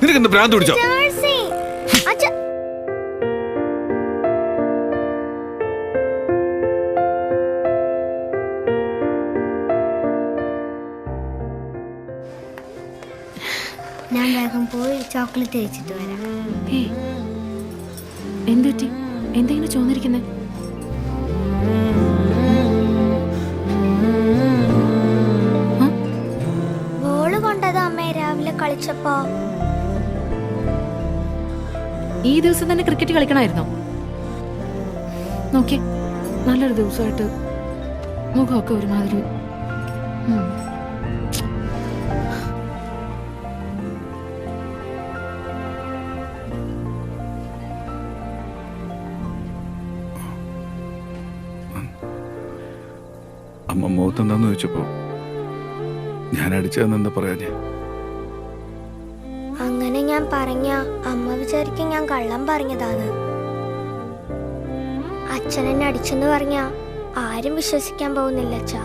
നിനക്കെന്താ ഭ്രാന്ത് പിടിച്ചോ? ഞാൻ വേഗം പോയി ചോക്ലേറ്റ് കഴിച്ചിട്ട് വരാം. എന്തുപറ്റി? എന്തെങ്കിലും ചോദിച്ചിരിക്കുന്നേ? ബോള് കൊണ്ടത് അമ്മേ രാവിലെ കളിച്ചപ്പോ. ഈ ദിവസം തന്നെ ക്രിക്കറ്റ് കളിക്കണമായിരുന്നോ? നോക്കിയേ, നല്ലൊരു ദിവസമായിട്ട് മുഖമൊക്കെ ഒരുമാതിരി. അമ്മ മുഖത്തെന്താന്ന് ചോദിച്ചപ്പോ ഞാൻ അടിച്ചതെന്നെന്താ പറയാ? അങ്ങനെ ഞാൻ പറഞ്ഞ അമ്മ വിചാരിക്കും ഞാൻ കള്ളം പറഞ്ഞതാണ്. അച്ഛൻ എന്നെ അടിച്ചെന്ന് പറഞ്ഞ ആരും വിശ്വസിക്കാൻ പോകുന്നില്ല അച്ഛാ.